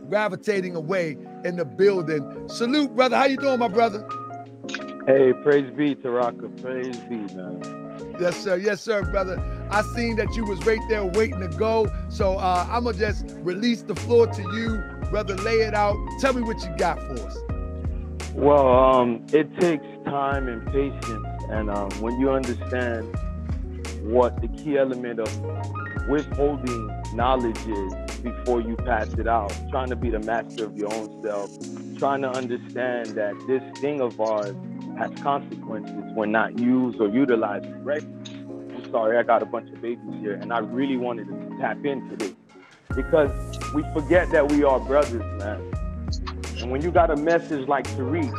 gravitating away in the building. Salute, brother. How you doing, my brother? Hey, praise be, Taharka. Praise be, man. Yes, sir. Yes, sir, brother. I seen that you was right there waiting to go. So I'm going to just release the floor to you. Brother, lay it out. Tell me what you got for us. Well, it takes time and patience. And when you understand what the key element of withholding knowledge is before you pass it out, trying to be the master of your own self, trying to understand that this thing of ours has consequences when not used or utilized correctly. I'm sorry, I got a bunch of babies here, and I really wanted to tap into this because we forget that we are brothers, man. And when you got a message like Tariq,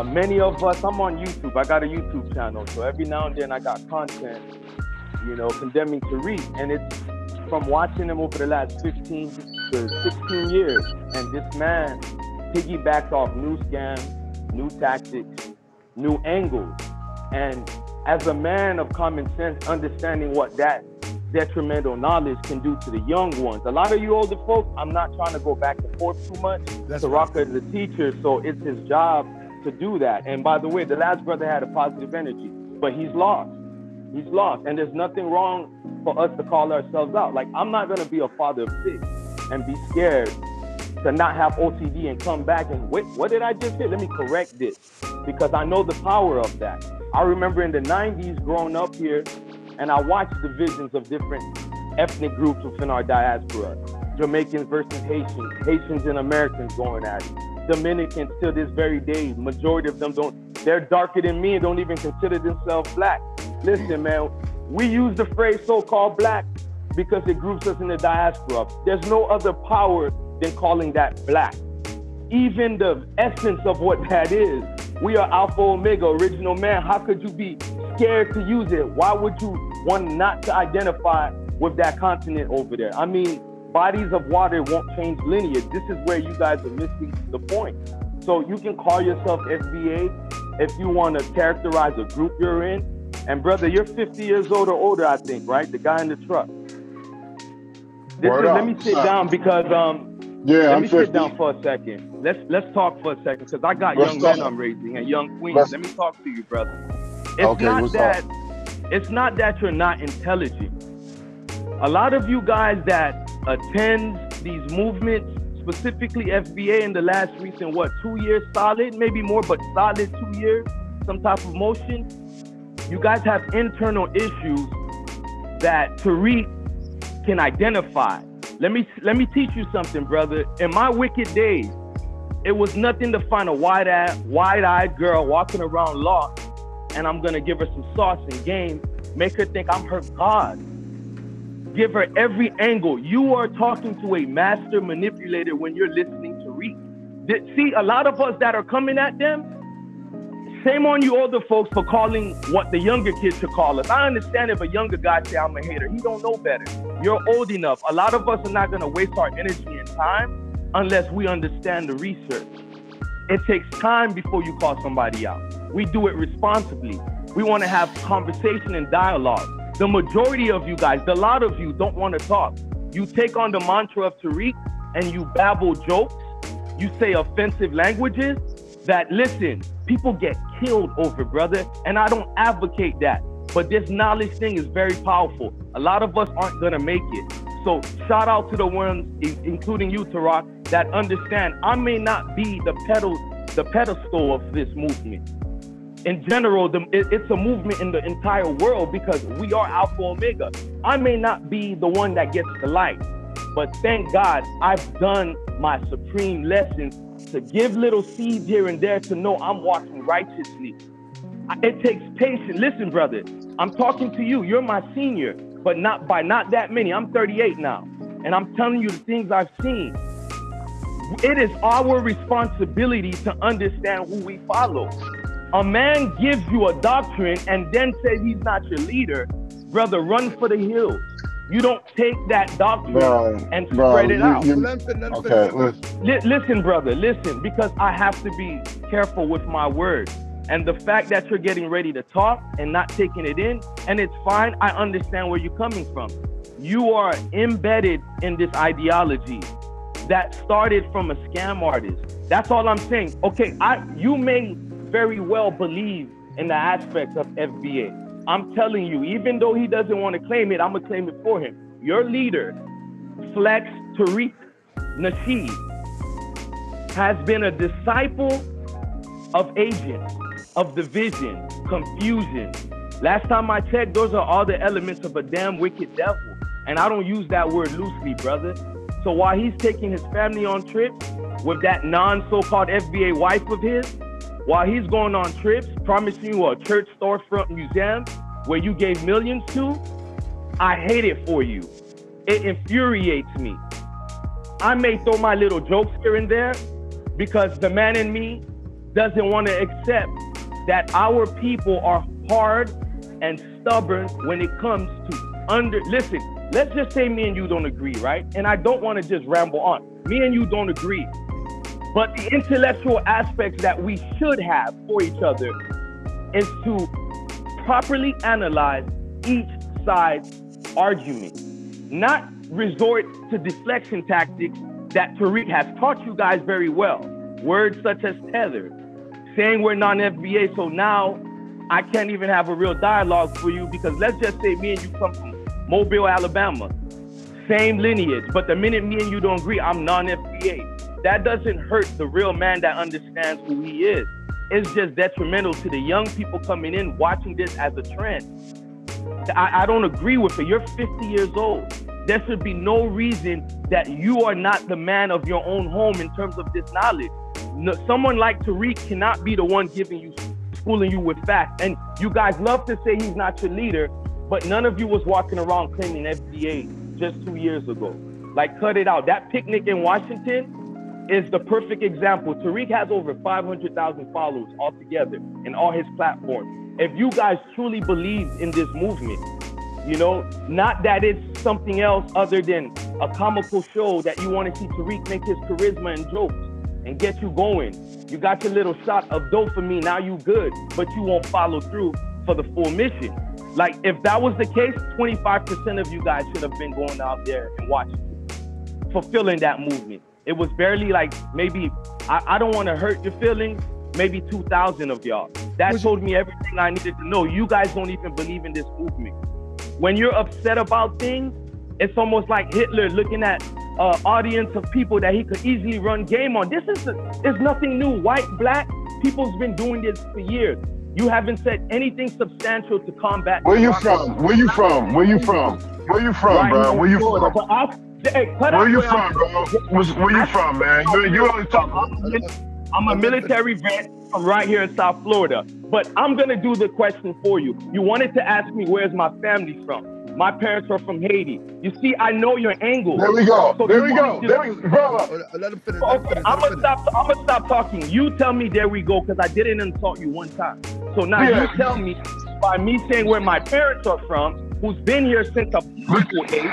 many of us, I'm on YouTube, I got a YouTube channel, so every now and then I got content, you know, condemning Tariq, and it's from watching him over the last 15 to 16 years, and this man piggybacks off new scams, new tactics, new angles. And as a man of common sense, understanding what that detrimental knowledge can do to the young ones. A lot of you older folks, I'm not trying to go back and forth too much. Taharka is a teacher, so it's his job to do that. And by the way, the last brother had a positive energy, but he's lost. He's lost. And there's nothing wrong for us to call ourselves out. Like, I'm not gonna be a father of six and be scared to not have OCD and come back and wait, what did I just hit? Let me correct this, because I know the power of that. I remember in the 90s growing up here, and I watched the visions of different ethnic groups within our diaspora. Jamaicans versus Haitians, Haitians and Americans going at it. Dominicans till this very day, majority of them they're darker than me and don't even consider themselves black. Listen, man, we use the phrase so-called black because it groups us in the diaspora. There's no other power than calling that black. Even the essence of what that is, we are Alpha Omega, original man. How could you be scared to use it? Why would you want not to identify with that continent over there? I mean, bodies of water won't change lineage. This is where you guys are missing the point. So you can call yourself FBA if you want to characterize a group you're in. And brother, you're 50 years old or older, I think, right? The guy in the truck. Let me sit down because let me sit down for a second. Let's talk for a second because I got young men I'm raising and young queens. Let me talk to you, brother. It's not that you're not intelligent. A lot of you guys that attend these movements, specifically FBA in the last recent 2 years solid, maybe more, but solid 2 years, some type of motion. You guys have internal issues that Tariq can identify. Let me teach you something, brother. In my wicked days, it was nothing to find a wide-eyed girl walking around lost, and I'm gonna give her some sauce and game, make her think I'm her God. Give her every angle. You are talking to a master manipulator when you're listening to Tariq. See, a lot of us that are coming at them, shame on you older folks for calling what the younger kids should call us. I understand if a younger guy say I'm a hater. He don't know better. You're old enough. A lot of us are not going to waste our energy and time unless we understand the research. It takes time before you call somebody out. We do it responsibly. We want to have conversation and dialogue. The majority of you guys, the lot of you don't want to talk. You take on the mantra of Tariq and you babble jokes. You say offensive languages that, listen, people get killed over, brother. And I don't advocate that. But this knowledge thing is very powerful. A lot of us aren't going to make it. So shout out to the ones, including you, Tariq, that understand I may not be the pedestal of this movement. In general, it's a movement in the entire world because we are Alpha Omega. I may not be the one that gets the light, but thank God I've done my supreme lessons to give little seeds here and there to know I'm walking righteously. It takes patience. Listen, brother, I'm talking to you. You're my senior, but not by not that many. I'm 38 now, and I'm telling you the things I've seen. It is our responsibility to understand who we follow. A man gives you a doctrine and then says he's not your leader, brother, run for the hills. You don't take that doctrine and spread it out. Listen, brother, listen, because I have to be careful with my words. And the fact that you're getting ready to talk and not taking it in, and it's fine, I understand where you're coming from. you are embedded in this ideology that started from a scam artist. That's all I'm saying. Okay, you may very well believe in the aspects of FBA. I'm telling you, even though he doesn't want to claim it, I'm going to claim it for him. Your leader, Flex Tariq Nasheed, has been a disciple of agents, of division, confusion. Last time I checked, those are all the elements of a damn wicked devil. And I don't use that word loosely, brother. So while he's taking his family on trips with that non-so-called FBA wife of his, while he's going on trips, promising you a church storefront museum where you gave millions to, I hate it for you. It infuriates me. I may throw my little jokes here and there because the man in me doesn't want to accept that our people are hard and stubborn when it comes to listen, let's just say me and you don't agree, right? And I don't want to just ramble on. Me and you don't agree. But the intellectual aspects that we should have for each other is to properly analyze each side's argument, not resort to deflection tactics that Tariq has taught you guys very well. Words such as tether, saying we're non-FBA, so now I can't even have a real dialogue for you because let's just say me and you come from Mobile, Alabama, same lineage, but the minute me and you don't agree, I'm non-FBA. That doesn't hurt the real man that understands who he is. It's just detrimental to the young people coming in watching this as a trend. I don't agree with it. You're 50 years old. There should be no reason that you are not the man of your own home in terms of this knowledge. No, someone like Tariq cannot be the one schooling you with facts. And you guys love to say he's not your leader, but none of you was walking around claiming FBA just 2 years ago. Like, cut it out. That picnic in Washington is the perfect example. Tariq has over 500,000 followers altogether in all his platforms. If you guys truly believe in this movement, you know, not that it's something else other than a comical show that you want to see Tariq make his charisma and jokes and get you going. You got your little shot of dopamine, now you good, but you won't follow through for the full mission. Like, if that was the case, 25% of you guys should have been going out there and watching it, fulfilling that movement. It was barely like maybe, I don't want to hurt your feelings, maybe 2,000 of y'all. That told me everything I needed to know. You guys don't even believe in this movement. When you're upset about things, it's almost like Hitler looking at an audience of people that he could easily run game on. It's nothing new. White, black, people's been doing this for years. You haven't said anything substantial to combat. Where you from? Where you from? Where you from? Where you from, right, bro? Where you from? Hey, where you from, bro? Where you from, man? You only talk. I'm a military vet from right here in South Florida. But I'm going to do the question for you. You wanted to ask me where's my family from. My parents are from Haiti. You see, I know your angle. There we go. So there we go. Brother. Let him finish. Okay, I'm gonna stop talking. You tell me there we go, because I didn't insult you one time. So now you tell me, by me saying where my parents are from, who's been here since a little age.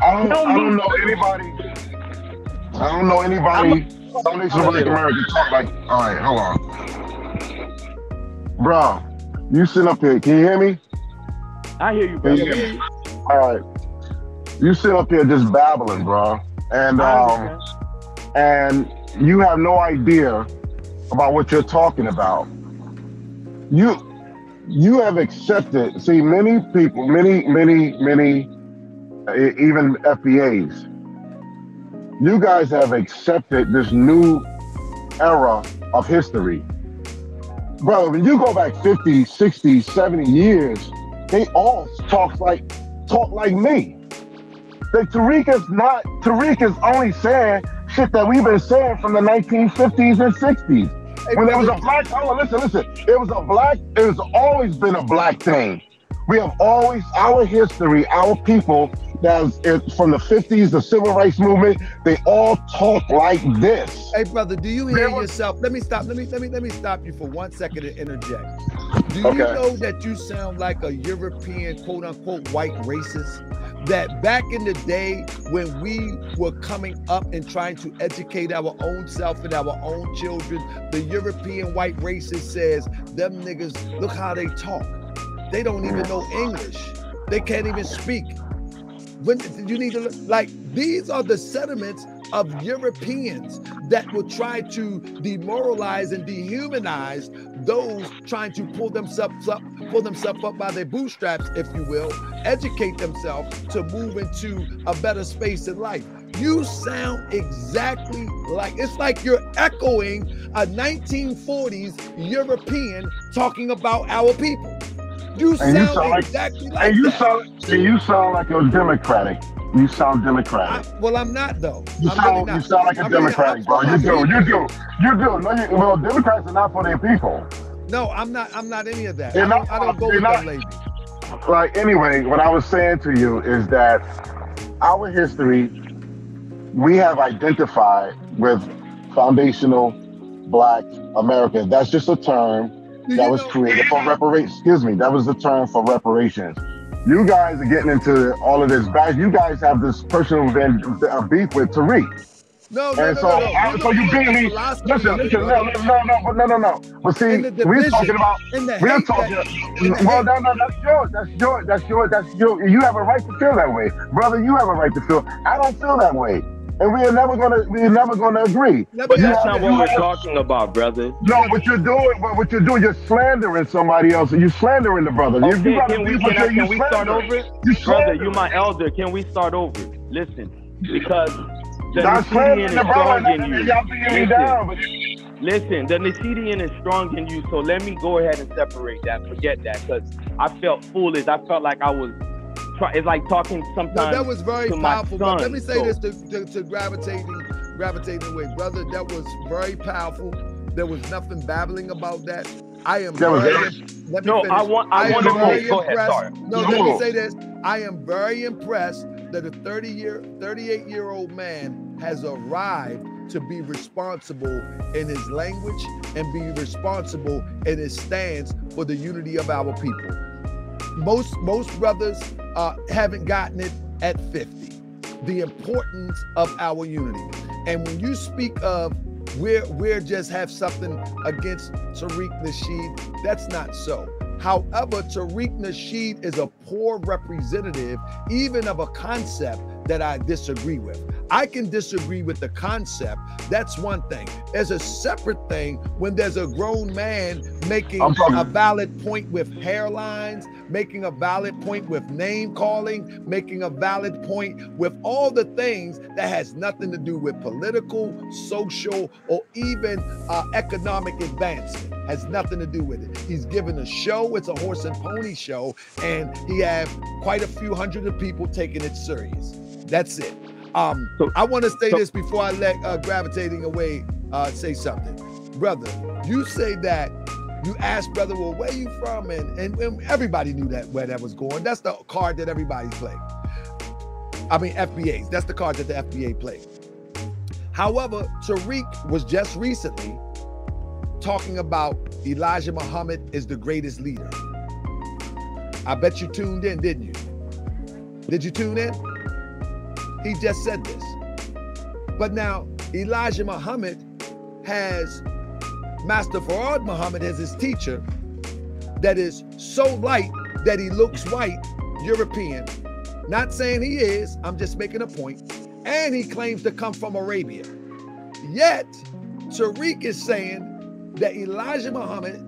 I don't know anybody. I don't know anybody. Some nation like America talk like. All right, hold on, bro. You sit up here. Can you hear me? I hear you, bro. All right. You sit up here just babbling, bro, and you have no idea about what you're talking about. You have accepted. See, many people, many, even FBAs. You guys have accepted this new era of history. Brother, when you go back 50, 60, 70 years, they all talk like me. Tariq is only saying shit that we've been saying from the 1950s and 60s. Hey, when there was a black, listen, it has always been a black thing. We have always, our history, our people, from the 50s, the civil rights movement, they all talk like this. Hey, brother, do you hear yourself? Let me stop you for 1 second and interject. Do you know that you sound like a European, quote unquote, white racist? That back in the day when we were coming up and trying to educate our own self and our own children, the European white racist says, them niggas, look how they talk. They don't even know English. They can't even speak. When you need to like, these are the sentiments of Europeans that will try to demoralize and dehumanize those trying to pull themselves up by their bootstraps, if you will, educate themselves to move into a better space in life. You sound exactly like, it's like you're echoing a 1940s European talking about our people. You sound exactly like that. You sound like you're Democratic. You sound Democratic. Well, I'm not though. You sound like a Democratic, bro. You do. Well, Democrats are not for their people. No, I'm not any of that. I don't go with them ladies. Like, anyway, what I was saying to you is that our history, we have identified with foundational Black America. That's just a term that was created for reparations. Excuse me, that was the term for reparations. You guys are getting into all of this back. You guys have this personal beef with Tariq. No. So you being me. Listen. No. But see, we're talking about. Well, no. That's yours. You have a right to feel that way, brother. You have a right to feel. I don't feel that way. And we're never gonna agree. But that's not what we're talking about, brother. No, what you're doing, you're slandering somebody else. You're slandering the brother. Okay, can we start over? Brother, you're my elder. Can we start over? Listen, because the Nasheedian is strong in you. Listen, the Nasheedian is strong in you. So let me go ahead and separate that. Forget that, because I felt foolish. I felt like I was. It's like talking sometimes. No, that was very powerful. Son, but let me say this to gravitating away, brother. That was very powerful. There was nothing babbling about that. I am. Let me finish. I want to know. Go ahead. Sorry. No, let me say this. I am very impressed that a 38-year-old man has arrived to be responsible in his language and be responsible in his stance for the unity of our people. Most brothers haven't gotten it at 50. The importance of our unity. And when you speak of we're just have something against Tariq Nasheed, that's not so. However, Tariq Nasheed is a poor representative even of a concept that I disagree with. I can disagree with the concept. That's one thing. There's a separate thing when there's a grown man making a valid point with hairlines, making a valid point with name calling, making a valid point with all the things that has nothing to do with political, social, or even economic advancement. Has nothing to do with it. He's given a show. It's a horse and pony show, and he have quite a few hundred of people taking it serious. That's it. I want to say this before I let Gravitating Away say something. Brother, you say that you asked brother, well, where you from? And everybody knew that where that was going. That's the card that everybody's playing. I mean, FBAs. That's the card that the FBA played. However, Tariq was just recently talking about Elijah Muhammad is the greatest leader. I bet you tuned in, didn't you? Did you tune in? He just said this. But now Elijah Muhammad has Master Farad Muhammad as his teacher that is so light that he looks white, European. Not saying he is, I'm just making a point. And he claims to come from Arabia. Yet, Tariq is saying that Elijah Muhammad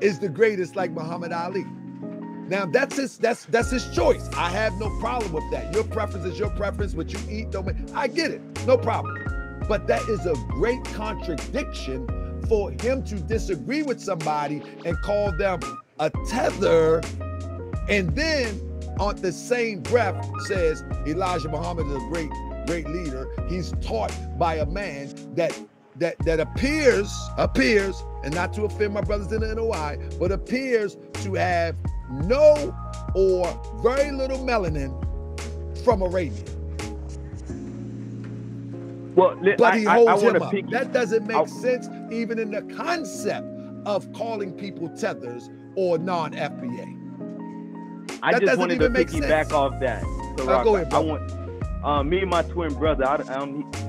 is the greatest like Muhammad Ali. Now that's his choice. I have no problem with that. Your preference is your preference. What you eat, don't make. I get it, no problem. But that is a great contradiction for him to disagree with somebody and call them a tether, and then on the same breath says Elijah Muhammad is a great leader. He's taught by a man that appears, and not to offend my brothers in the NOI, but appears to have no or very little melanin from Arabia. Well, but he holds him up. That doesn't make sense even in the concept of calling people tethers or non-FBA. I just wanted to piggyback off that. Go ahead, bro. Me and my twin brother,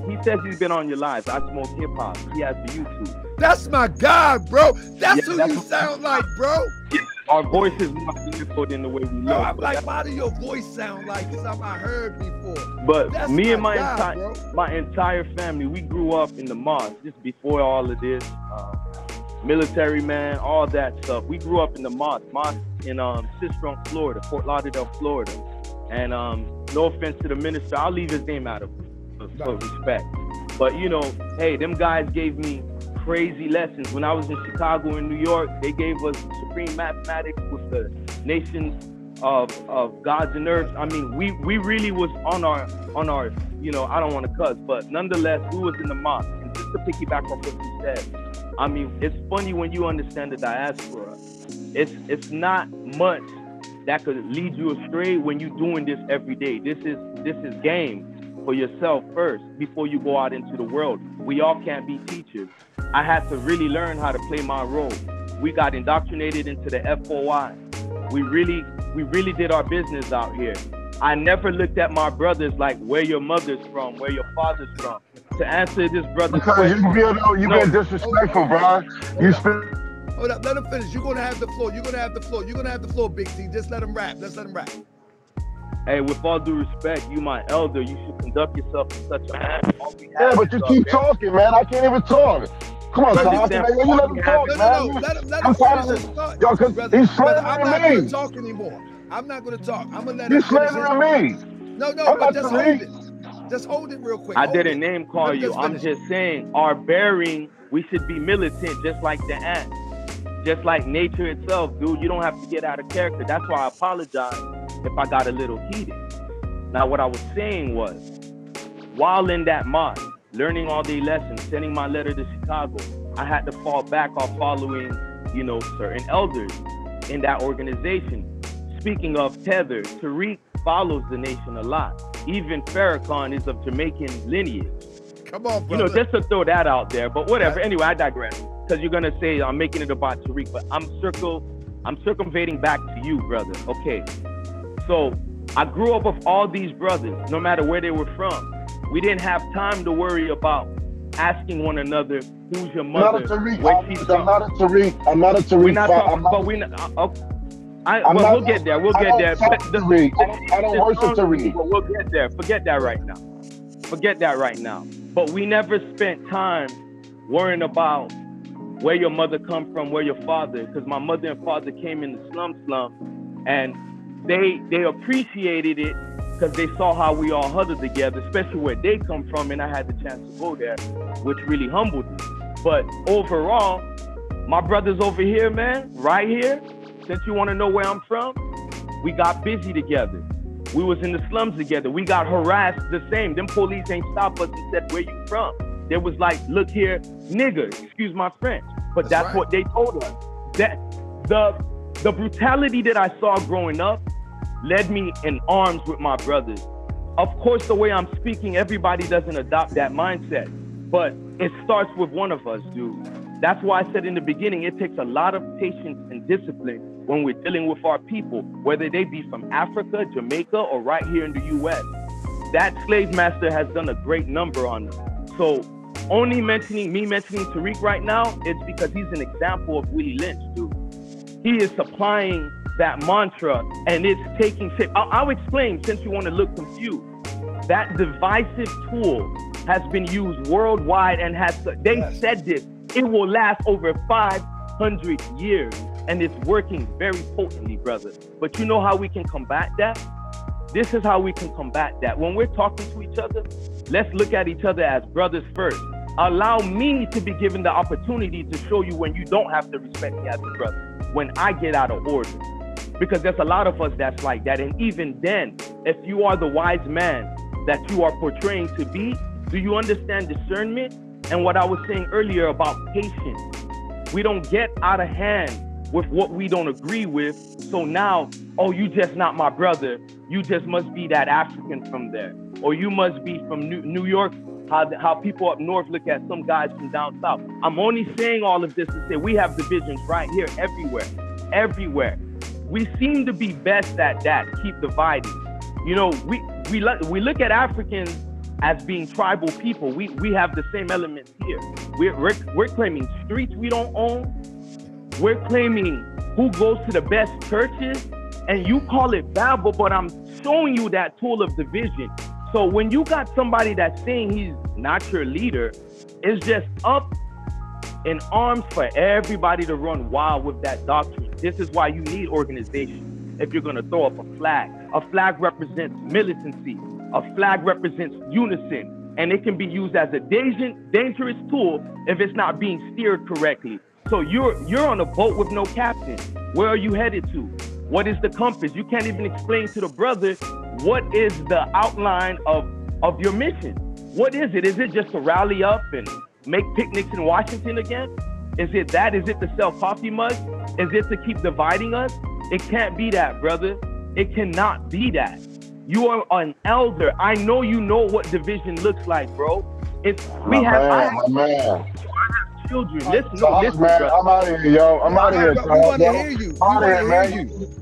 he says he's been on your lives. I smoke hip hop. He has the YouTube. That's my guy, bro. That's who you sound like, bro. Our voice is more beautiful than the way we look. No, I'm like, why do your voice sound like this? Something I heard before. But that's me and my entire family, we grew up in the mosque just before all of this. Military man, all that stuff. We grew up in the mosque in Sistrunk, Florida, Fort Lauderdale, Florida. And no offense to the minister, I'll leave his name out of it for respect. But you know, hey, them guys gave me crazy lessons. When I was in Chicago and New York, they gave us supreme mathematics with the nation of gods and earths. I mean, we really was on our, you know, I don't want to cuss, but nonetheless, we was in the mosque. And just to piggyback off what you said, I mean, it's funny when you understand the diaspora. It's not much that could lead you astray when you're doing this every day. This is game for yourself first before you go out into the world. We all can't be teachers. I had to really learn how to play my role. We got indoctrinated into the FOI. We really did our business out here. I never looked at my brothers like where your mother's from, where your father's from. To answer this brother's question, you've been disrespectful, bro. Hold up, let him finish. You're gonna have the floor. You're gonna have the floor, Big T. Just let him rap. Let's let him rap. Hey, with all due respect, you my elder. You should conduct yourself in such a manner. Yeah, but you keep talking, man. I can't even talk. Come on, Taharka bey. You let him talk, man. No. Let him finish his thought. Yo, because he's slandering I'm not gonna talk anymore. I'm not gonna talk. I'm gonna let him finish. He's slandering me. No, but just hold it. Just hold it real quick. I didn't name call you. I'm just saying our bearing, we should be militant just like the ant. Just like nature itself, dude. You don't have to get out of character. That's why I apologize if I got a little heated. Now, what I was saying was, while in that mosque, learning all the lessons, sending my letter to Chicago, I had to fall back off following, you know, certain elders in that organization. Speaking of tether, Tariq follows the nation a lot. Even Farrakhan is of Jamaican lineage. Come on, brother. You know, just to throw that out there. But whatever. Anyway, I digress. Because you're gonna say I'm making it about Tariq, but I'm circumvating back to you, brother. Okay. So I grew up with all these brothers, no matter where they were from. We didn't have time to worry about asking one another, who's your mother? I'm not a Tariq. We're not talking, but we're not. We'll get there. We'll get there. I don't worship Tariq. We'll get there. Forget that right now. But we never spent time worrying about where your mother come from, where your father, because my mother and father came in the slum, and they appreciated it because they saw how we all huddled together, especially where they come from, and I had the chance to go there, which really humbled me. But overall, my brothers over here, man, right here, since you want to know where I'm from, we got busy together. We was in the slums together. We got harassed the same. Them police ain't stopped us and said, where you from? There was like, look here, nigga, excuse my French. But that's right. What they told us. That the brutality that I saw growing up led me in arms with my brothers. Of course, the way I'm speaking, everybody doesn't adopt that mindset. But it starts with one of us, dude. That's why I said in the beginning, it takes a lot of patience and discipline when we're dealing with our people, whether they be from Africa, Jamaica, or right here in the U.S. That slave master has done a great number on us. So only mentioning Tariq right now, it's because he's an example of Willie Lynch, dude. He is supplying that mantra and it's taking shape. I'll explain since you want to look confused. That divisive tool has been used worldwide and they said this, it will last over 500 years and it's working very potently, brother. But you know how we can combat that? This is how we can combat that. When we're talking to each other, let's look at each other as brothers first. Allow me to be given the opportunity to show you when you don't have to respect me as a brother, when I get out of order. Because there's a lot of us that's like that. And even then, if you are the wise man that you are portraying to be, do you understand discernment? And what I was saying earlier about patience. We don't get out of hand with what we don't agree with. So now, oh, you just not my brother. You just must be that African from there. Or you must be from New York, how people up north look at some guys from down south. I'm only saying all of this to say we have divisions right here, everywhere. We seem to be best at that, keep dividing. You know, we look at Africans as being tribal people. We have the same elements here. We're claiming streets we don't own. We're claiming who goes to the best churches, and you call it Babel, but I'm showing you that tool of division. So when you got somebody that's saying he's not your leader, it's just up in arms for everybody to run wild with that doctrine. This is why you need organization. If you're going to throw up a flag represents militancy. A flag represents unison, and it can be used as a dangerous tool if it's not being steered correctly. So you're on a boat with no captain. Where are you headed to? What is the compass? You can't even explain to the brother what is the outline of your mission. What is it? Is it just to rally up and make picnics in Washington again? Is it that? Is it to sell coffee mugs? Is it to keep dividing us? It can't be that, brother. It cannot be that. You are an elder. I know you know what division looks like, bro. I have children. Listen, man, brother. I'm out of here, yo. I'm out of here, bro. We want to hear you. I'm out of here, man.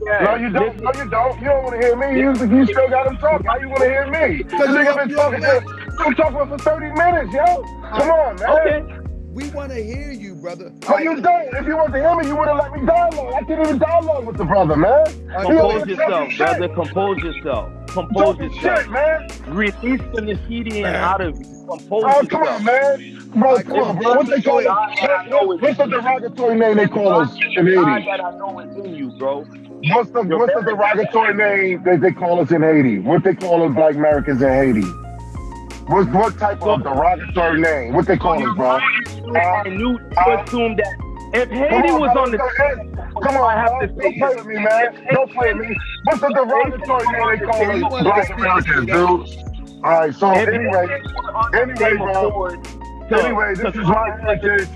Yeah. No, you don't. No, you don't. You don't want to hear me. You still got him talking. How you want to hear me? This nigga been talking for 30 minutes, yo. Come on, man. Okay. We want to hear you, brother. No, you don't. If you want to hear me, you would have let me dialogue. I can't even dialogue with the brother, man. Compose yourself, brother. Compose yourself. Compose yourself. Shit, man. Release the Nasheedian out of you. Compose yourself. Come on, man. Bro, come on, bro. What they call it? What's the derogatory name they call us in Haiti? That I know is in you, bro. What's the derogatory name that they call us in Haiti? What they call us Black Americans in Haiti? What type of derogatory name? What they call us, bro? I knew to assume that if Haiti was on the come on, I have to don't play with me, man. Don't play with me. What's the derogatory name they call us Black Americans, dude? All right, so anyway, bro. Anyway, this is my heritage.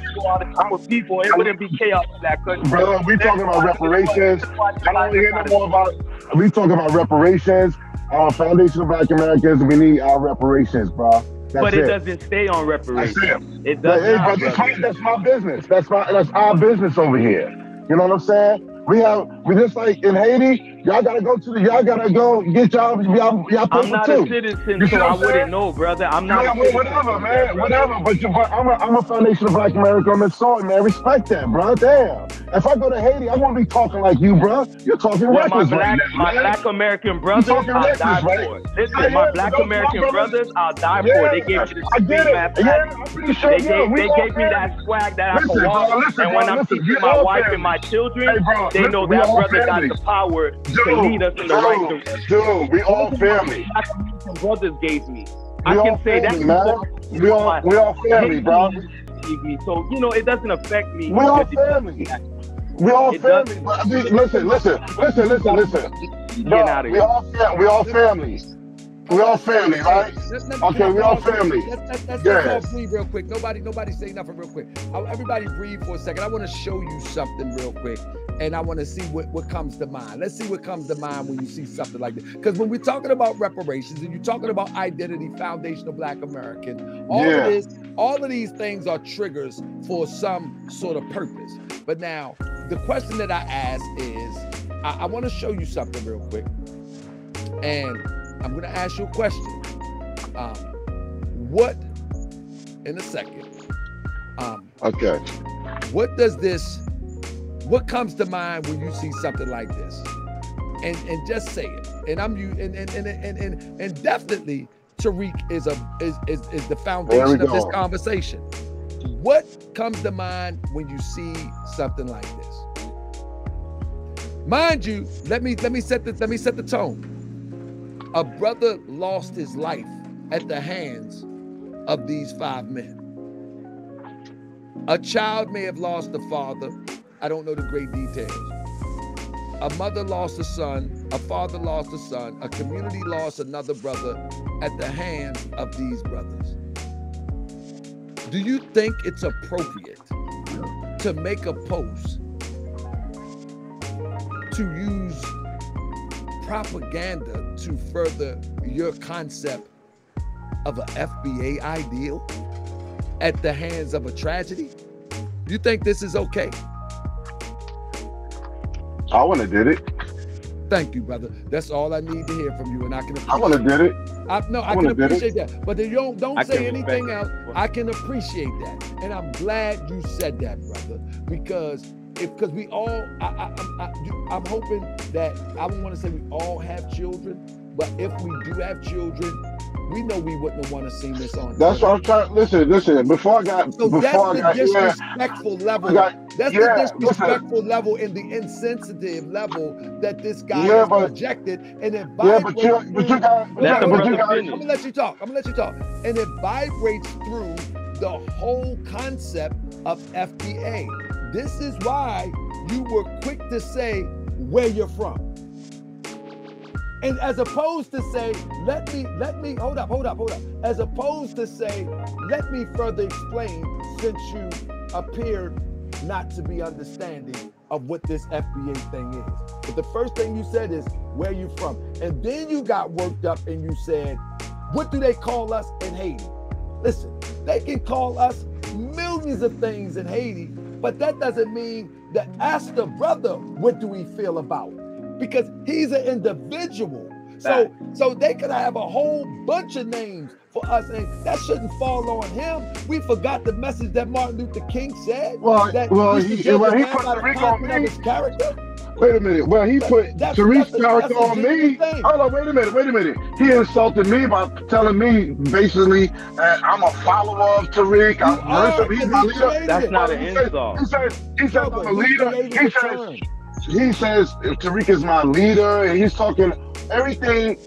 Our people, it wouldn't be chaos in that country. Brother, we talking about reparations. I don't want to hear no more about. We talking about reparations. Our Foundation of Black Americans, we need our reparations, bro. But it doesn't stay on reparations. It does not. That's my business. That's our business over here. You know what I'm saying? We just like in Haiti, y'all gotta go get y'all paper I'm not too. a citizen, so I wouldn't know, brother. I'm not. Whatever, man. Whatever. But I'm a Foundation of Black America. I'm sorry, man. Respect that, bro. Damn. If I go to Haiti, I won't be talking like you, bro. You're talking reckless right now, my Black American brothers, I'll die for. Listen, my Black American brothers, I'll die for. They gave me the they gave me that swag that I can walk. And when I'm teaching my wife and my children, they know that brother got the power to lead us in the right direction. Dude, we all family. Black American brothers gave me. I can say that. We all family, bro. So, you know, it doesn't affect me. We all family. We all family. Listen. Bro, we all family. We all family, right? Okay, we all family. Let's all breathe real quick. Nobody say nothing real quick. Everybody breathe for a second. I want to show you something real quick, and I want to see what comes to mind. Let's see what comes to mind when you see something like this. Because when we're talking about reparations and you're talking about identity, foundational Black American, all of these things are triggers for some sort of purpose. But now, the question that I ask is, I want to show you something real quick, and I'm going to ask you a question. In a second. Okay. What comes to mind when you see something like this? And just say it. And definitely Tariq is the foundation of this conversation. What comes to mind when you see something like this? Mind you, let me set the tone. A brother lost his life at the hands of these 5 men. A child may have lost a father. I don't know the great details. A mother lost a son. A father lost a son. A community lost another brother at the hands of these brothers. Do you think it's appropriate to make a post to use propaganda to further your concept of an FBA ideal at the hands of a tragedy? You think this is okay? I wouldn't have did it. Thank you, brother. That's all I need to hear from you, and I can appreciate I wouldn't have did it. I can appreciate that. But then you don't say anything else. I can appreciate that. And I'm glad you said that, brother, because because we all, I'm hoping that, I don't want to say we all have children, but if we do have children, we know we wouldn't want to see this on. That's what I'm trying. Listen. Before I got, so before that's I the got disrespectful level. That's the disrespectful level and the insensitive level that this guy has projected, and it vibrates. But you got. I'm gonna let you talk. And it vibrates through the whole concept of FBA. This is why you were quick to say where you're from. And as opposed to say, let me, hold up. As opposed to say, let me further explain, since you appeared not to be understanding of what this FBA thing is. But the first thing you said is, where you from? And then you got worked up and you said, what do they call us in Haiti? Listen, they can call us millions of things in Haiti, but that doesn't mean that ask the brother, what do we feel about? Because he's an individual. So they could have a whole bunch of names for us, and that shouldn't fall on him. We forgot the message that Martin Luther King said. He put Tariq on me. His character. Wait a minute. Well, he put Tariq's character on me. Hold on, wait a minute. He insulted me by telling me basically that I'm a follower of Tariq. He's my leader. That's not an insult. He says I'm a leader. He says Tariq is my leader, and he's talking everything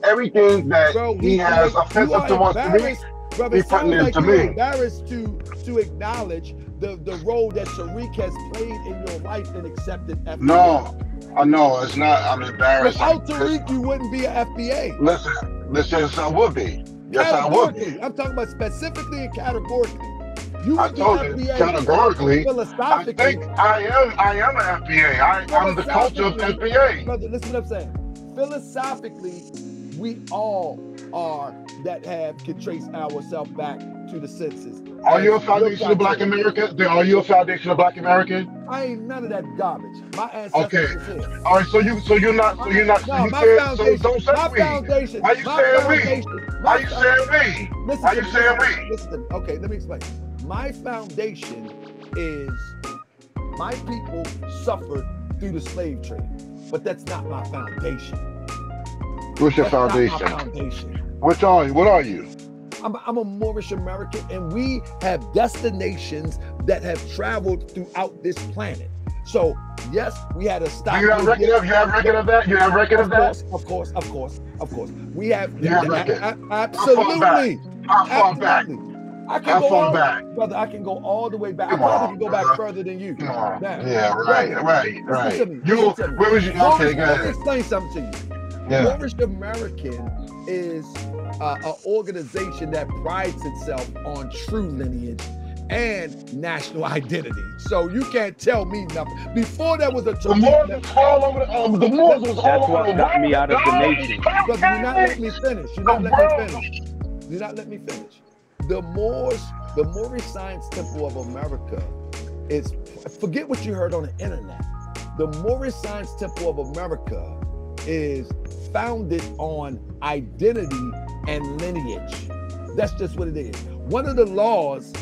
that he has offensive towards Tariq. Brother, it sounds like you're embarrassed to acknowledge the role that Tariq has played in your life and accepted FBA. No, I know it's not. I'm embarrassed. Without Tariq, you wouldn't be an FBA. Listen, I would be. Yes, I would be. I'm talking about specifically and categorically. I told you categorically. Philosophically, I think I am an FBA. I'm the culture of FBA. Brother, listen what I'm saying. Philosophically, we all are that can trace ourselves back to the senses. Are you a foundation of Black America? Are you a foundation of Black American? I ain't none of that garbage. My ancestors is here. All right, so you're not. No, my foundation. So don't say my we. Foundation. Why you saying we? Why you saying we? Why you saying we? Listen. Okay, let me explain. My foundation is my people suffered through the slave trade, but that's not my foundation. What's your foundation? Not my foundation. What are you? I'm a Moorish American, and we have destinations that have traveled throughout this planet. So yes, we had a stop. You have record of that? You have record of that? Of course. We have. You have record. Absolutely. How far back? I can go back, brother. I can go all the way back. I probably can go back further than you. Now, yeah, right. Where was you? Okay, go ahead. Let me explain something to you. Yeah. Moorish American is an organization that prides itself on true lineage and national identity. So you can't tell me nothing. Before there was a the Moors was all over the Moors was all over the world. That's what got me out of the nation. But you're not letting me finish. You're not letting me finish. The Moorish Science Temple of America is, forget what you heard on the internet. The Moorish Science Temple of America is founded on identity and lineage. That's just what it is. One of the laws,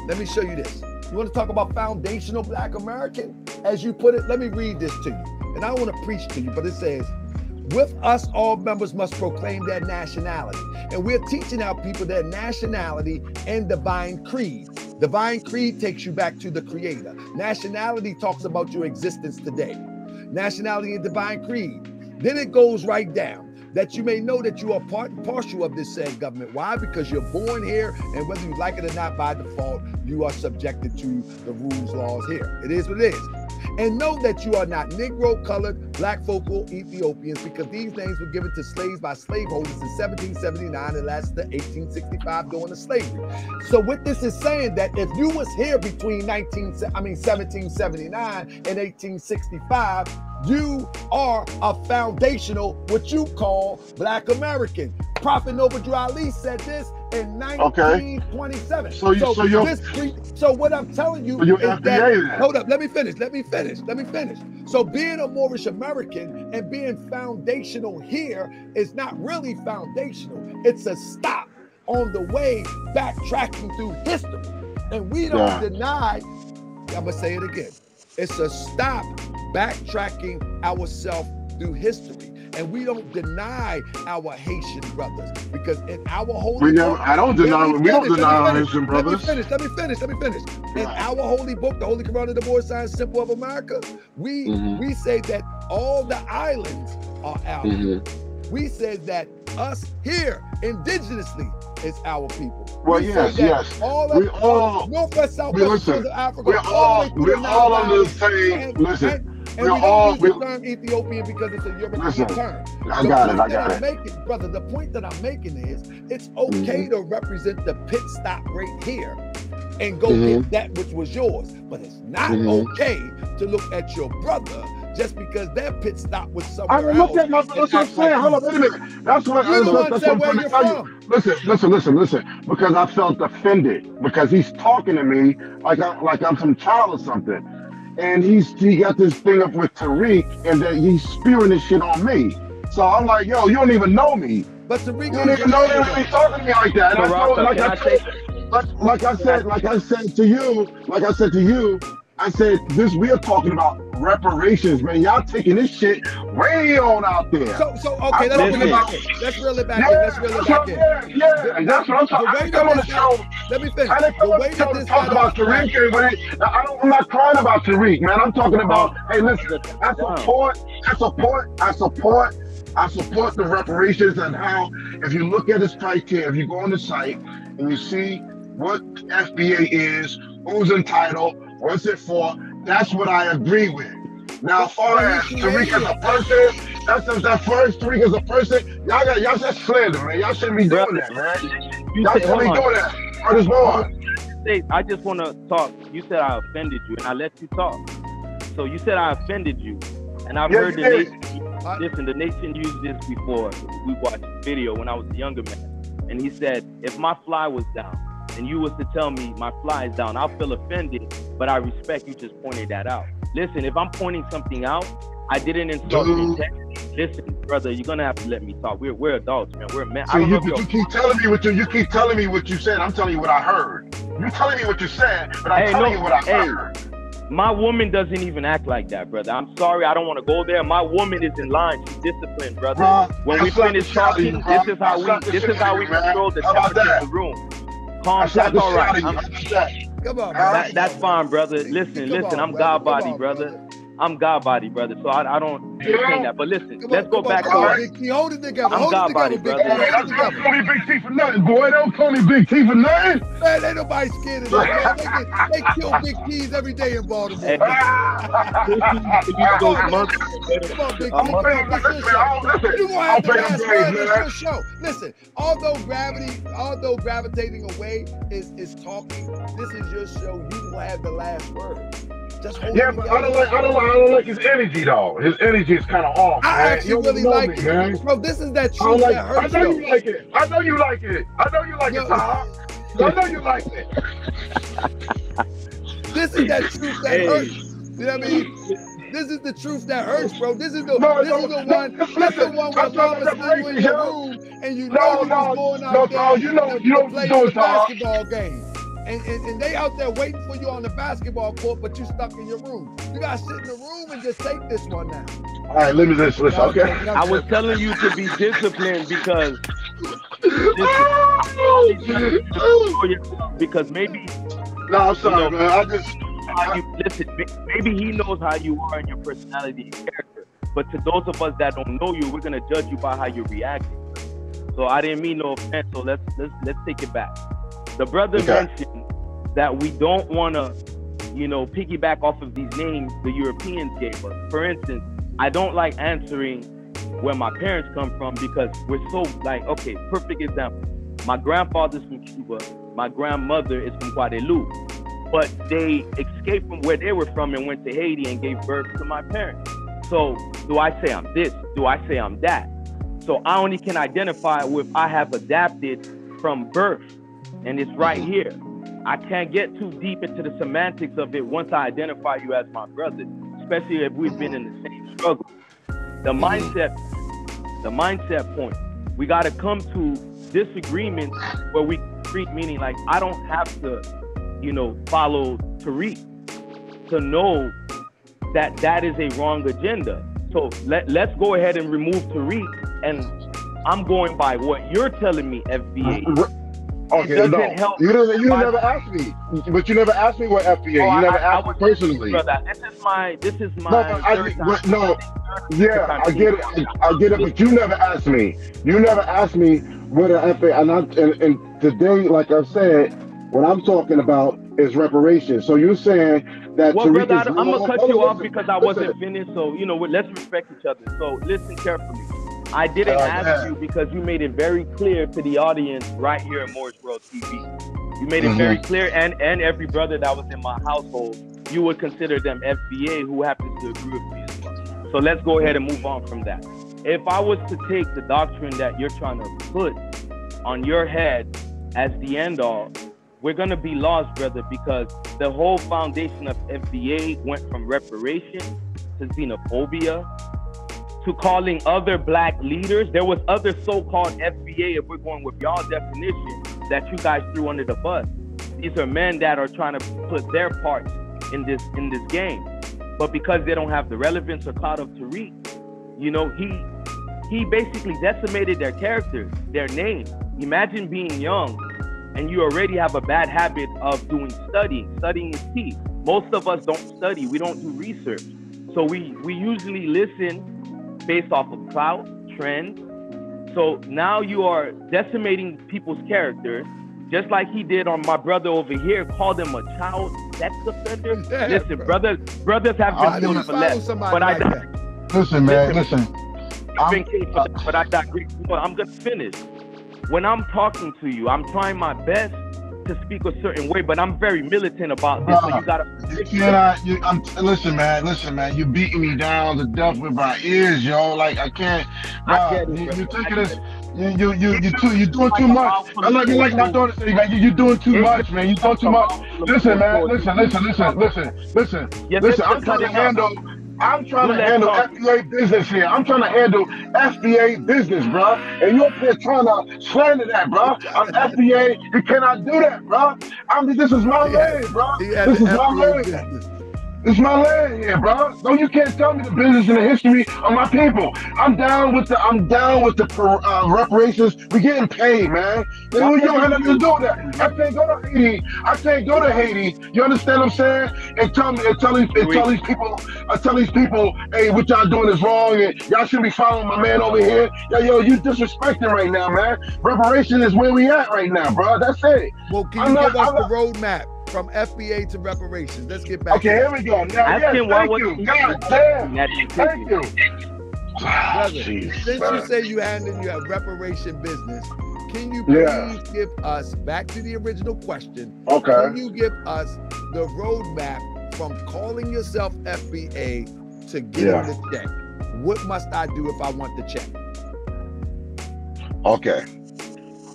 let me show you this. You want to talk about foundational Black American? As you put it, let me read this to you. And I don't want to preach to you, but it says, with us, all members must proclaim their nationality. And we're teaching our people their nationality and divine creed. Divine creed takes you back to the Creator. Nationality talks about your existence today. Nationality and divine creed. Then it goes right down that you may know that you are part and parcel of this said government. Why? Because you're born here, and whether you like it or not, by default, you are subjected to the rules, laws here. It is what it is. And know that you are not Negro, colored, Black folk, or Ethiopians, because these names were given to slaves by slaveholders in 1779 and lasted to 1865 during the slavery. So what this is saying, that if you was here between 1779 and 1865, you are a foundational, what you call Black American. Prophet Noble Drew Ali said this in 1927. So what I'm telling you is that, hold up, let me finish. So being a Moorish American and being foundational here is not really foundational. It's a stop on the way backtracking through history. And we don't deny I'm gonna say it again. It's a stop backtracking ourselves through history. And we don't deny our Haitian brothers, because in our holy book, I don't deny. We don't deny our Haitian brothers. Let me finish. In our holy book, the Holy Quran of the Moorish Science Simple of America, we say that all the islands are ours. We said that us here indigenously is our people. Well, yes. All of Northwest, Southwest of Africa, we're all under the same. Listen. And we don't use the term Ethiopian because it's a European term. I got it. Brother, the point that I'm making is it's okay to represent the pit stop right here and go get that which was yours. But it's not okay to look at your brother just because their pit stop was somewhere else. Look at my, that's what I'm saying. Hold on, wait a minute. That's what I'm trying to tell you. Listen. Because I felt offended because he's talking to me like I'm some child or something. And he got this thing up with Tariq, and that he's spewing this shit on me. So I'm like, yo, you don't even know me. But Tariq, you don't even know me when he's talking to me like that. And like I said to you, I said this. We are talking about reparations, man. Y'all taking this shit way on out there. So okay, let's reel it back in. Yeah, that's what I'm talking about. Let me finish. The way that this talk about Tariq, I'm not crying about Tariq, man. I'm talking about, hey, listen, I support the reparations and how, if you look at his criteria, if you go on the site and you see what FBA is, who's entitled, what's it for, that's what I agree with. Now, as far as Tariq as a person, that first Tariq as a person, y'all just slander, man. Y'all shouldn't be doing that, man. Y'all shouldn't be doing that. I just want to talk. You said I offended you, and I let you talk. So you said I offended you, and I've heard the nation. Listen, the nation used this before. We watched a video when I was a younger man, and he said, if my fly was down, and you was to tell me my fly is down, I'll feel offended, but I respect you just pointing that out. Listen, if I'm pointing something out, I didn't insult you intentionally. Listen, brother, you're gonna have to let me talk. We're adults, man. We're men. So you keep telling me what you said. I'm telling you what I heard. You're telling me what you said, but I'm telling you what I heard. My woman doesn't even act like that, brother. I'm sorry, I don't want to go there. My woman is in line. She's disciplined, brother. When we finish talking, this is how we control the temperature in the room. Calm, that's all right. Come on, that's fine, brother. Listen, I'm God body, brother. I'm God body, brother. So I don't say that. But listen, let's go back to hold it together. I'm God body, brother. Don't call me Big T for nothing, boy. Don't call me Big T for nothing. Man, ain't nobody scared of that, man. They kill Big T's every day in Baltimore. Come on, Big T. You gonna have the last word. It's your show. Listen, although gravitating away is talking, this is your show. You will have the last word. Yeah, but I don't like his energy though. His energy is kind of off. I actually really like it, man. Bro, this is that truth that hurts. I know you like it. I know you like it, Taha. I know you like it. This is that truth that hurts. You know what I mean? This is the truth that hurts, bro. This is the one where Mama still in your room and you know you was going out there to play a basketball game. And they out there waiting for you on the basketball court, but you stuck in your room. You gotta sit in the room and just take this one now. All right, let me listen. Okay. I was telling you to be disciplined because maybe. No, I'm sorry, man. Listen, maybe he knows how you are and your personality and character. But to those of us that don't know you, we're gonna judge you by how you're reacting. So I didn't mean no offense. So let's take it back. The brother mentioned that we don't want to, piggyback off of these names the Europeans gave us. For instance, I don't like answering where my parents come from because we're so okay, perfect example. My grandfather's from Cuba. My grandmother is from Guadeloupe. But they escaped from where they were from and went to Haiti and gave birth to my parents. So do I say I'm this? Do I say I'm that? So I only can identify with I have adapted from birth. And it's right here. I can't get too deep into the semantics of it once I identify you as my brother, especially if we've been in the same struggle. The mindset point. We got to come to disagreements where we treat, meaning like I don't have to, follow Tariq. to know that that is a wrong agenda. So let's go ahead and remove Tariq, and I'm going by what you're telling me, FBA. Okay, no, help you never asked me, but you never asked me what FBA. You never asked me personally. Brother, this is my. I get it, but you never asked me. You never asked me what an FBA. And today, like I said, what I'm talking about is reparations. So you're saying that? Well, brother, I'm gonna cut you off because I wasn't finished. So let's respect each other. So listen carefully. I didn't ask you because you made it very clear to the audience right here at Moorish World TV. You made it very clear, and every brother that was in my household, you would consider them FBA, who happens to agree with me as well. So let's go ahead and move on from that. If I was to take the doctrine that you're trying to put on your head as the end all, we're gonna be lost, brother, because the whole foundation of FBA went from reparation to xenophobia, to calling other black leaders. There was other so-called FBA, if we're going with y'all definition, that you guys threw under the bus. These are men that are trying to put their parts in this game. But because they don't have the relevance or clout of Tariq, he basically decimated their characters, their name. Imagine being young and you already have a bad habit of doing studying. Studying is key. Most of us don't study. We don't do research. So we usually listen based off of clout, trend. So now you are decimating people's character, just like he did on my brother over here, called him a child sex offender. Listen, brothers have been killed for less. But I digress. Listen, man, listen. I've been killed for less, but I digress. I'm gonna finish. When I'm talking to you, I'm trying my best to speak a certain way, but I'm very militant about this. So you gotta. Listen, man. You beating me down to death with my ears, yo. Like I can't. You taking this. You doing too much. I like my daughter say, man. You doing too much, man. You doing too much. Listen, man. Listen. I'm trying to handle FBA business here. I'm trying to handle FBA business, bro. And you're up here trying to slander that, bro. I'm FBA. You cannot do that, bro. This is my land, bro. This is my land. It's my land here, bro. No, you can't tell me the business and the history of my people. I'm down with the reparations. We getting paid, man. You don't have nothing to do with that. I can't go to Haiti. You understand what I'm saying? And tell these people, hey, what y'all doing is wrong, and y'all shouldn't be following my man over here. Yo, you disrespecting right now, man. Reparation is where we at right now, bro. That's it. Well, can you give us the roadmap from FBA to reparations? Let's get back. Okay, here we go. Now, thank you. God damn. Thank you. Brother, since you say you have reparation business, can you please give us, back to the original question, can you give us the roadmap from calling yourself FBA to getting the check? What must I do if I want the check? Okay.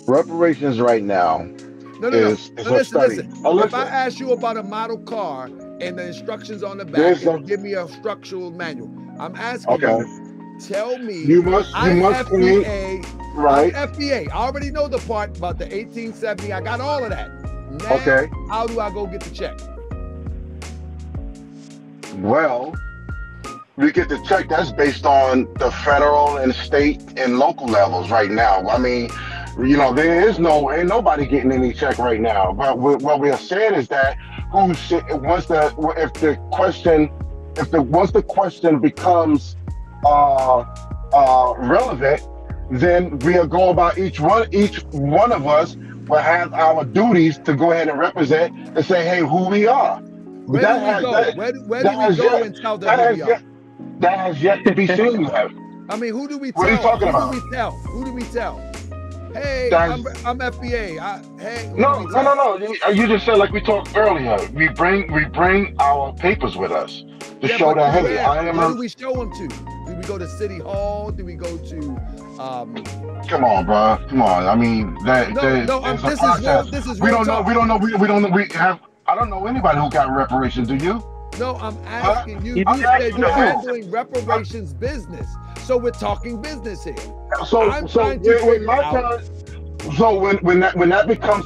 Reparations right now. No. Listen. If I ask you about a model car and the instructions on the back, and give me a structural manual, I'm asking you, tell me, I'm FBA, right? I'm FBA. I already know the part about the 1870. I got all of that. Now, how do I go get the check? Well, we get the check. That's based on the federal and state and local levels right now. I mean, ain't nobody getting any check right now. But what we are saying is that once the question becomes relevant, then we'll go about each one of us will have our duties to go ahead and represent and say, hey, who we are. Where do we go and tell them who we are? That has yet to be seen. I mean, who do we tell? What are you talking about? Who do we tell? Hey, I'm FBA. No. You just said, like we talked earlier, we bring our papers with us to show that, hey, where do we show them to? Do we go to City Hall? Do we go to Come on, bro. Come on. I mean, this is we don't know. I don't know anybody who got reparations. Do you? No, I'm asking you. You said you're handling reparations business. So we're talking business here. So when that becomes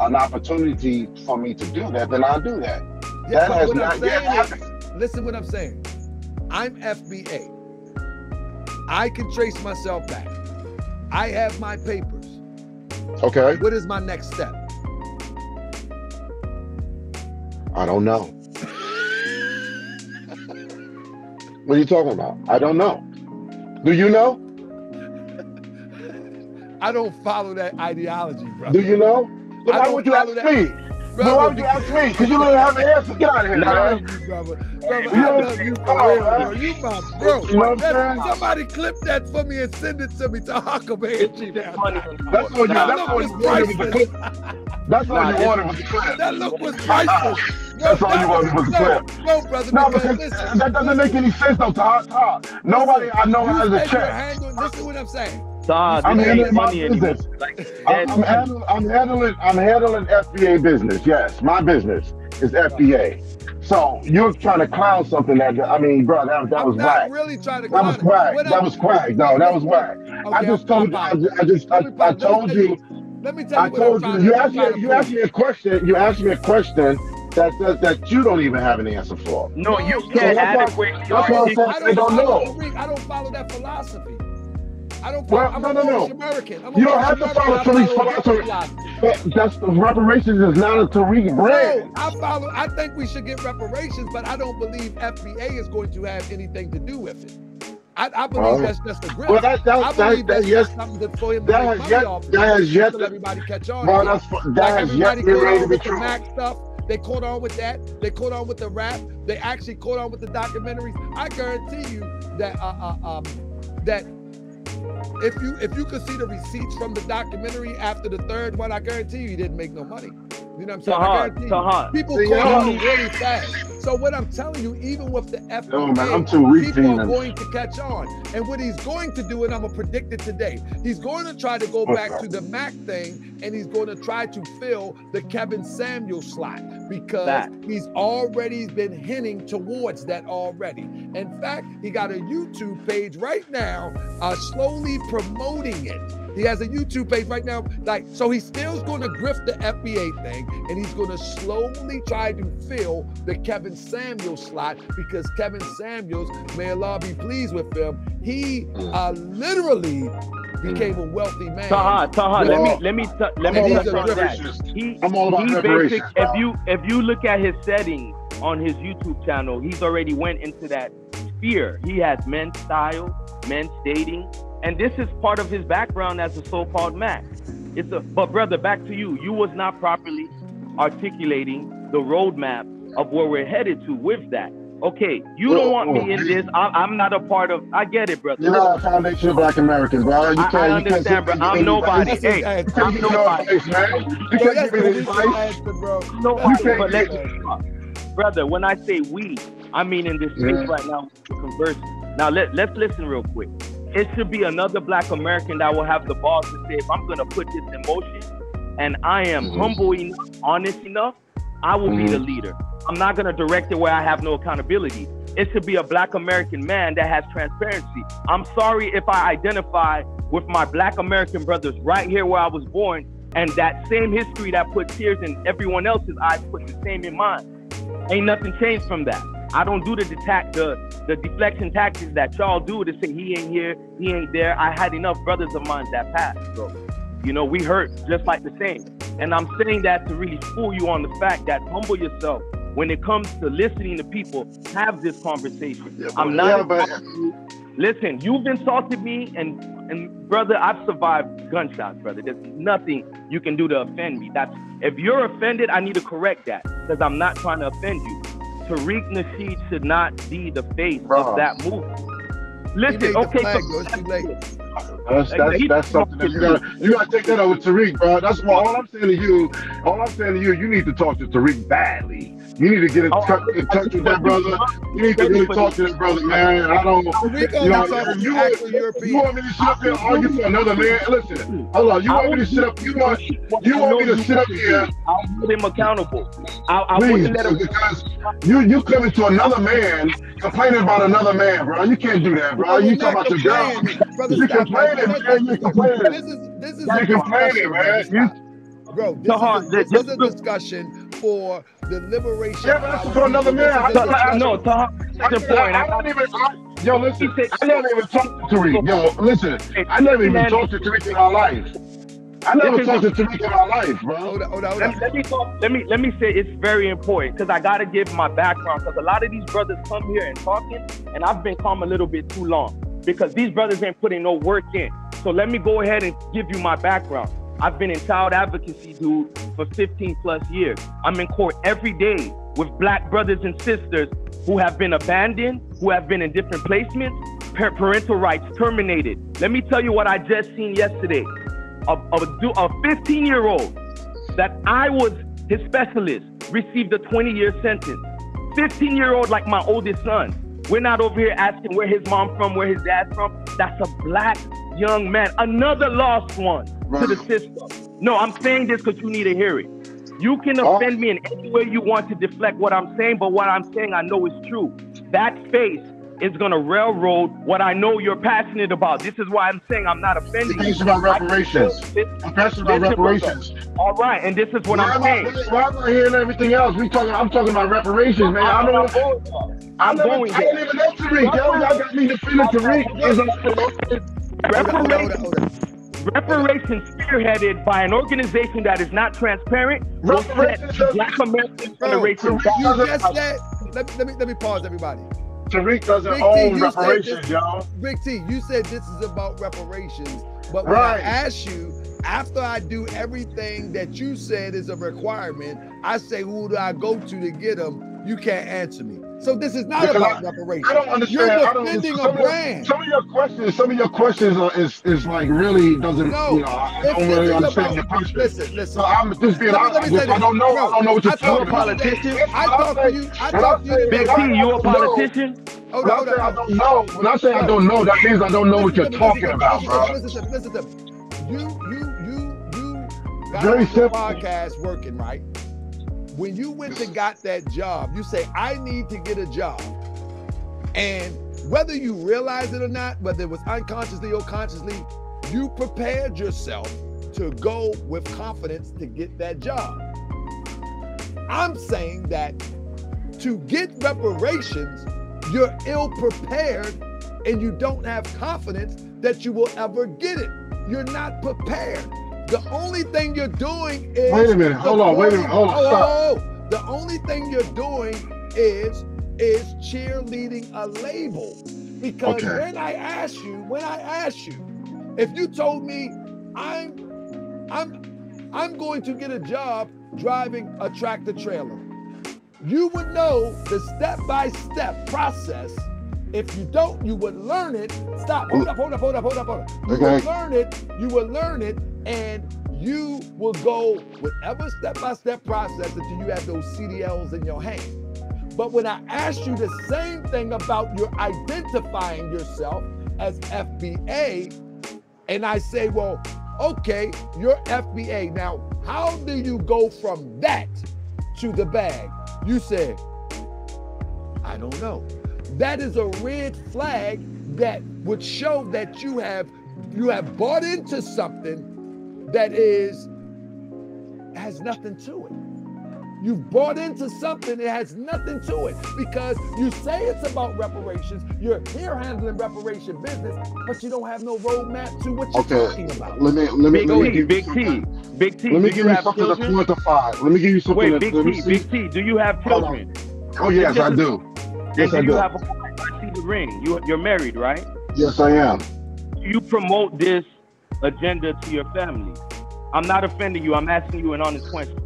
an opportunity for me to do that, then I'll do that. Yeah, That has what I'm not yet saying happened. is, listen what I'm saying. I'm FBA. I can trace myself back. I have my papers. Okay. What is my next step? I don't know. What are you talking about? I don't know. Do you know? I don't follow that ideology, brother. Do you know? So why would you ask me? But why would you ask me? Because you don't have an answer. Get out of here, I man. love you, brother. Brother, I love you for real, bro. You my bro. You know what I'm saying? Somebody clip that for me and send it to me. Taharka bey and Gmail. That's all you wanted with the clip. That's all you wanted with the clip. That look was priceless. That's all you wanted with the clip. No, brother. No, because that doesn't make any sense, though, Todd. Nobody I know has a check. Listen what I'm saying. I'm handling my business. I'm handling FBA business. Yes, my business is FBA. So you're trying to clown something that, I mean, bro, that was whack. I'm not really trying to That was whack. That was whack. No, that was whack. I just told you. I told you. Let me tell you. I told you. You asked me a question. You asked me a question that you don't even have an answer for. No, you can't adequate. That's why I said I don't know. I don't follow that philosophy. I don't. Well, I'm a Moorish American. You don't have to follow Tariq's philosophy. But that's the reparations is not a Tariq brand. No, I think we should get reparations, but I don't believe FBA is going to have anything to do with it. I believe that's just a grip. Well, I believe that's just something for him to make money off. That has yet to everybody catch on. Well, that has yet to be ready to be true. Mac stuff. They caught on with that. They caught on with the rap. They actually caught on with the documentaries. I guarantee you that that if you could see the receipts from the documentary after the third one, I guarantee you didn't make no money. You know what I'm saying? People caught on really fast. So what I'm telling you, even with the FBA, people are going to catch on. And what he's going to do, and I'm going to predict it today, he's going to try to go back to the Mac thing, and he's going to try to fill the Kevin Samuel slot because he's already been hinting towards that already. In fact, he got a YouTube page right now, slowly promoting it. He has a YouTube page right now, so he's still going to grift the FBA thing, and he's going to slowly try to fill the Kevin Samuel slot because Kevin Samuels, may Allah be pleased with him, he literally became a wealthy man. Let me touch on that. I'm all about reparations. If you look at his settings on his YouTube channel, he's already went into that sphere. He has men's style, men's dating. And this is part of his background as a so-called Mac. But brother, back to you. You was not properly articulating the roadmap of where we're headed to with that. Okay, you don't want me in this. I'm not a part of. I get it, brother. You're not a foundation of Black Americans, bro. I understand, bro. I'm nobody. Hey, I'm nobody. You can't give me this advice. But let's talk. Brother, when I say we, I mean in this space right now, we're conversing. Now let's listen real quick. It should be another Black American that will have the balls to say, if I'm going to put this in motion and I am humble enough, honest enough, I will be the leader. I'm not going to direct it where I have no accountability. It should be a Black American man that has transparency. I'm sorry if I identify with my Black American brothers right here where I was born, and that same history that put tears in everyone else's eyes put the same in mine. Ain't nothing changed from that. I don't do the deflection tactics that y'all do to say he ain't here, he ain't there. I had enough brothers of mine that passed, bro. You know, we hurt just like the same. And I'm saying that to really fool you on the fact that humble yourself. When it comes to listening to people, have this conversation. Listen, you've insulted me, and brother, I've survived gunshots, brother. There's nothing you can do to offend me. If you're offended, I need to correct that because I'm not trying to offend you. Tariq Nasheed should not be the face of that movement. Listen, okay, that's something that you gotta take that up with Tariq, bro. That's why all I'm saying to you, you need to talk to Tariq badly. You need to get in touch with that brother. You need to really talk to that brother, man. I don't, you want me to sit up here and argue for another man? Listen, hold on. You want me to sit up? You want me to sit up here? I'll hold him accountable. Please, because you coming to another man, complaining about another man, bro. You can't do that, bro. You talking about your girl? You complaining, man. You complaining. This is you complaining, man. Bro, this is a discussion for the liberation. Yeah, but that's for another man. No, Yo, listen, I never even talked to Tariq. Yo, listen, I never even talked to Tariq in my life. I never talked to Tariq in my life, bro. Hold on. Let me say it's very important because I gotta give my background because a lot of these brothers come here and talking, and I've been calm a little bit too long because these brothers ain't putting no work in. So let me go ahead and give you my background. I've been in child advocacy, dude, for 15 plus years. I'm in court every day with black brothers and sisters who have been abandoned, who have been in different placements, parental rights terminated. Let me tell you what I just seen yesterday. A 15-year-old that I was his specialist received a 20-year sentence. 15-year-old like my oldest son. We're not over here asking where his mom from, where his dad's from. That's a black young man, another lost one to the system. No, I'm saying this because you need to hear it. You can offend me in any way you want to deflect what I'm saying, but what I'm saying I know is true. That face is going to railroad what I know you're passionate about. This is why I'm saying I'm not offending you. It's about reparations. I'm passionate about reparations. All right, and this is what I'm saying. Why am I hearing everything else? I'm talking about reparations, man. I didn't even know Tariq. Y'all got me defending Tariq. Reparations spearheaded by an organization that is not transparent. Black American Federation. Let me pause, everybody. Tariq doesn't own reparations, y'all. Big T, you said this is about reparations, but when I ask you, after I do everything that you said is a requirement, I say, who do I go to get them? You can't answer me. So this is not about reparations. I don't understand. You're defending a brand. Some of your questions is like really doesn't. No, I don't really understand your question. Listen. So I'm just being honest. I don't know. I don't know what you're talking about. I talk to you. Big T, you a politician? Hold on. I don't know. When I say I don't know, that means I don't know what you're talking about, bro. Listen to me. You got Very your podcast working, right? When you went and got that job, you say, I need to get a job. And whether you realize it or not, whether it was unconsciously or consciously, you prepared yourself to go with confidence to get that job. I'm saying that to get reparations, you're ill prepared and you don't have confidence that you will ever get it. You're not prepared. The only thing you're doing is... Wait a minute, hold on, stop. The only thing you're doing is cheerleading a label. Because when I ask you, if you told me I'm going to get a job driving a tractor trailer, you would know the step-by-step process. If you don't, you would learn it. Stop, hold up. You will learn it, and you will go whatever step-by-step process until you have those CDLs in your hand. But when I ask you the same thing about your identifying yourself as FBA, and I say, well, okay, you're FBA. Now, how do you go from that to the bag? You said, I don't know. That is a red flag that would show that you have bought into something that has nothing to it. You've bought into something that has nothing to it because you say it's about reparations. You're here handling reparation business, but you don't have no roadmap to what you're talking about. Let me Big T. Let me give you something to quantify. Let me give you something. Wait, Big T. Do you have children? Oh yes, I do. Yes, I do. You have a wife. I see the ring. You're married, right? Yes, I am. Do you promote this agenda to your family? I'm not offending you. I'm asking you an honest question.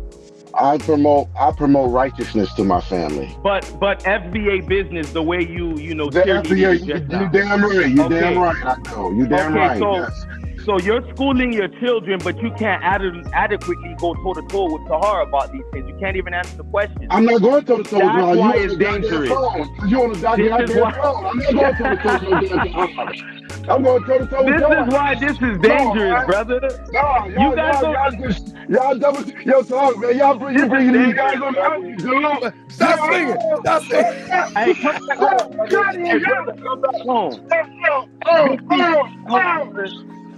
I promote righteousness to my family. But FBA business, the way you the FBA, you damn right. You damn right. I know. You damn right. Yes. So you're schooling your children, but you can't adequately go toe-to-toe with Tahara about these things. You can't even answer the question. I'm not going toe-to-toe with That's why it's dangerous. You on the goddamn phone. I'm not going toe-to-toe with Tahara. I'm going toe-to-toe with Tahara. This is why this is dangerous, brother. Y'all double, yo, talk, man. Y'all bringing these guys on the Stop singing. Hey, come back home.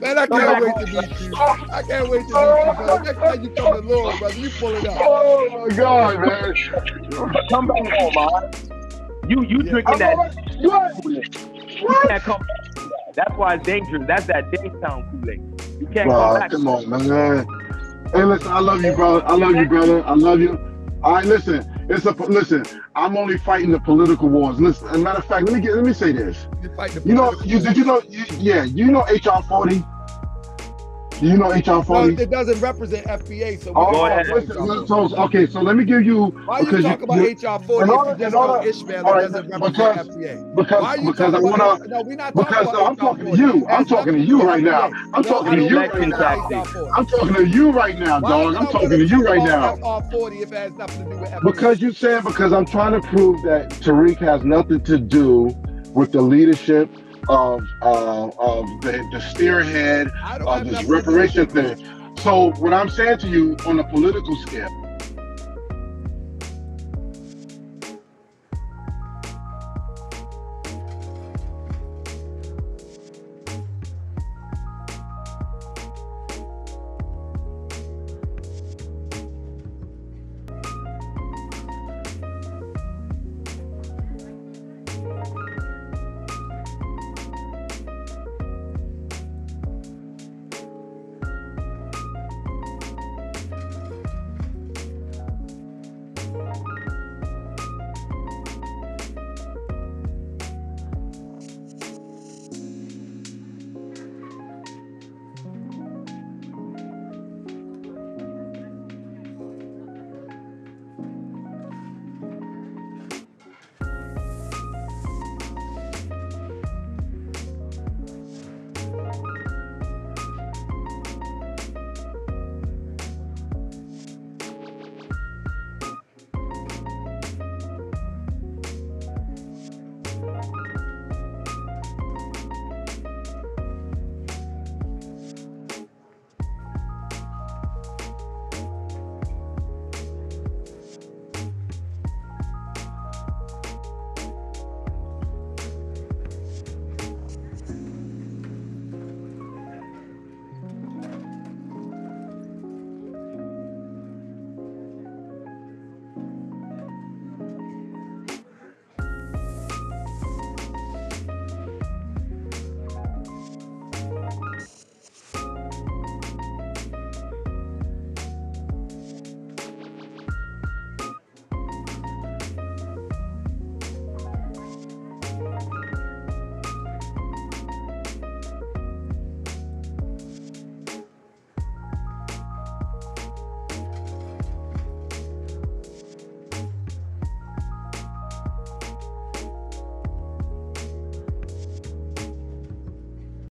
Man, I can't wait to meet you. I can't wait to meet you, brother. Next time you come to Lord, brother, you pull it up. Oh my God, man. Come back home, man. You drinking that? You can't come back. That's why it's dangerous. That's that Daytown Kool-Aid. You can't come back. Come on, man. Hey, listen, I love you, brother. I love you, brother. I love you. All right, listen. Listen. I'm only fighting the political wars. Listen, as a matter of fact, let me say this. You know HR 40? Do you know HR 40? No, it doesn't represent FBA. So go ahead. So let me give you. Why you talk about HR 40 if you just know Ishmael? It doesn't represent FBA. Because I want to. No, we're not because talking about I'm talking to you. I'm talking to you right now. I'm talking to you right now. I'm talking to you right now, dog. I'm talking to you right now. HR 40 if it has nothing to do with FBA. Because I'm trying to prove that Tariq has nothing to do with the leadership of the spearhead of this reparation thing. So what I'm saying to you on a political scale,